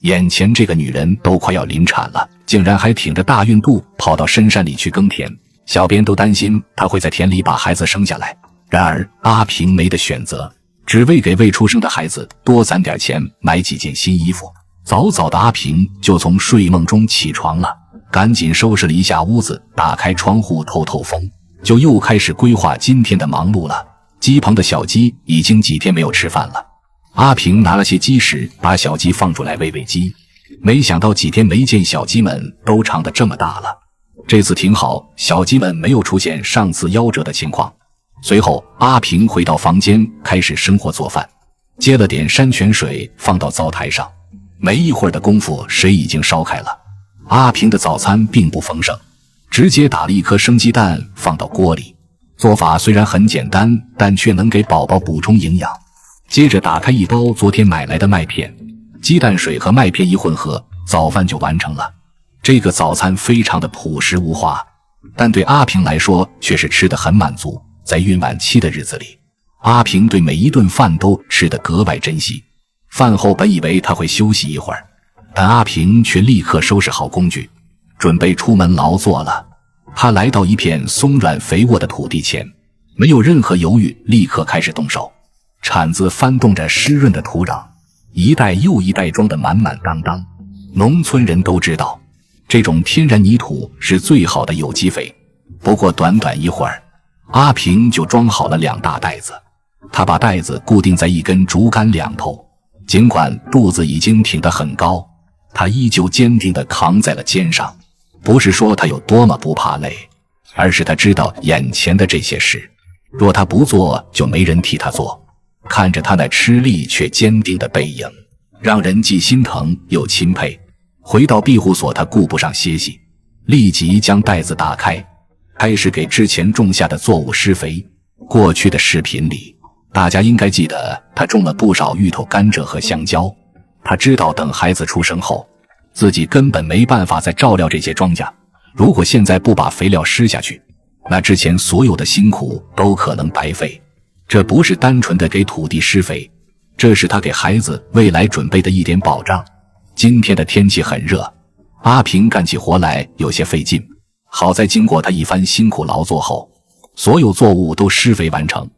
眼前這個女人都快要臨產了，竟然還挺着大孕肚跑到深山裡去耕田，小編都担心她会在田裡把孩子生下来。然而阿平沒得選擇，只為給未出生的孩子多攢點錢買幾件新衣服。早早的阿平就從睡夢中起床了，趕緊收拾了一下屋子，打開窗戶透透風，就又開始規劃今天的忙碌了。雞棚的小雞已經幾天沒有吃飯了，阿平拿了些鸡食把小雞放出来餵餵雞，沒想到幾天沒見小雞們都長得這麼大了。這次挺好，小雞們沒有出現上次夭折的情況。隨後阿平回到房間開始生火做飯，接了點山泉水放到灶台上，沒一會兒的功夫水已經燒開了。阿平的早餐並不豐盛，直接打了一顆生雞蛋放到鍋裡，做法雖然很簡單，但卻能給寶寶補充營養。接着打開一包昨天買來的麥片，雞蛋水和麥片一混合，早飯就完成了。這個早餐非常的朴實無華，但對阿平來說卻是吃得很滿足。在孕晚期的日子裡，阿平对每一頓飯都吃得格外珍惜。飯後本以為他會休息一會兒，但阿平卻立刻收拾好工具，準備出門勞作了。他來到一片鬆軟肥沃的土地前，沒有任何猶豫，立刻開始動手。鏟子翻動着濕潤的土壤，一袋又一袋裝得滿滿當當。農村人都知道，這種天然泥土是最好的有機肥。不過短短一會兒，阿平就裝好了2大袋子。他把袋子固定在一根竹竿兩頭，儘管肚子已經挺得很高，他依舊堅定地扛在了肩上。不是說他有多麼不怕累，而是他知道眼前的這些事，若他不做，就沒人替他做。看着他那吃力卻堅定的背影，讓人既心疼又欽佩。回到庇護所，他顧不上歇息，立即將袋子打開，開始給之前種下的作物施肥。過去的視頻裡，大家應該記得他種了不少芋頭、甘蔗和香蕉。他知道等孩子出生後，自己根本沒辦法再照料這些莊稼，如果現在不把肥料施下去，那之前所有的辛苦都可能白費。這不是單純的給土地施肥，這是他給孩子未來準備的一點保障。今天的天氣很熱，阿平幹起活來有些費勁，好在經過他一番辛苦勞作後，所有作物都施肥完成。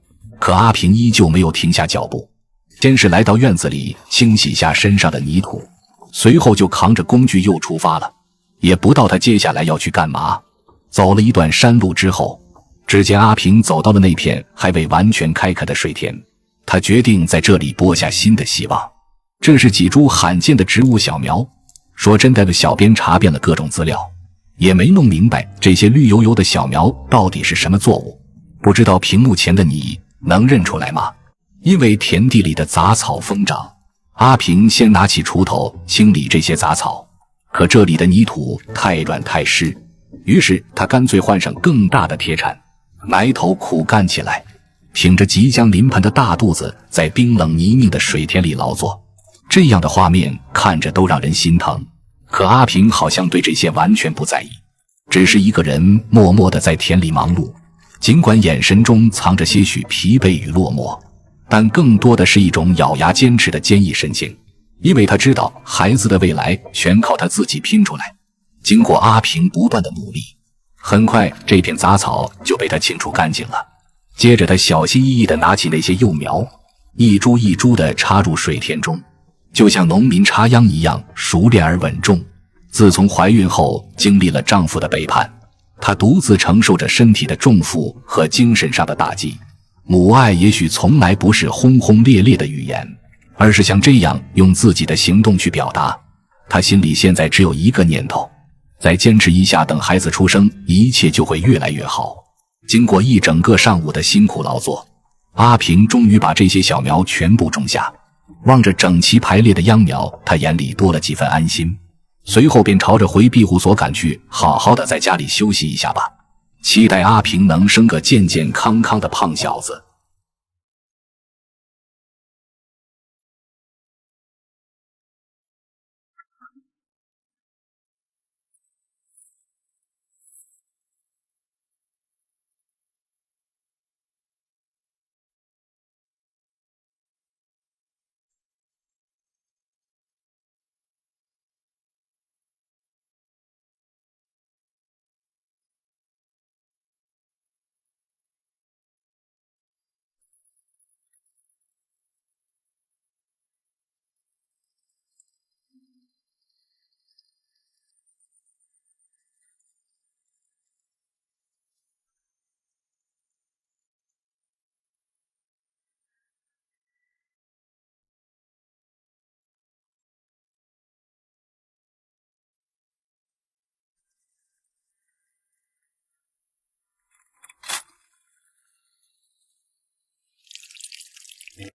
可阿平依舊沒有停下腳步，先是來到院子裡清洗下身上的泥土，隨後就扛着工具又出發了。也不知道他接下来要去幹嘛。走了一段山路之後，只見阿平走到了那片還未完全開墾的水田，他決定在這裡播下新的希望。這是幾株罕見的植物小苗。說真的，小編查遍了各種資料，也沒弄明白這些綠油油的小苗到底是什麼作物。不知道屏幕前的你能認出來嗎？因為田地裡的雜草瘋長，阿平先拿起鋤頭清理這些雜草，可這裡的泥土太軟太濕，於是他乾脆換上更大的鐵鏟，埋頭苦幹起來，挺着即將臨盆的大肚子，在冰冷泥濘的水田裡勞作。這樣的畫面看着都讓人心疼，可阿平好像對這些完全不在意，只是一個人默默地在田裡忙碌，儘管眼神中藏着些許疲憊與落寞，但更多的是一種咬牙堅持的堅毅神情。因為他知道孩子的未来全靠他自己拼出來。經過阿平不斷的努力，很快這片雜草就被他清除乾淨了。接着他小心翼翼地拿起那些幼苗，一株一株地插入水田中，就像農民插秧一樣熟練而穩重。自從懷孕後經歷了丈夫的背叛，她獨自承受着身體的重負和精神上的打擊。母愛也許從來不是轟轟烈烈的語言，而是像這樣用自己的行動去表達。她心裡現在只有一個念頭，再堅持一下，等孩子出生，一切就會越來越好。經過一整個上午的辛苦勞作，阿平終於把這些小苗全部種下。望着整齊排列的秧苗，他眼裡多了幾分安心。隨後便朝着回庇護所趕去，好好的在家裡休息一下吧。期待阿平能生個健健康康的胖小子。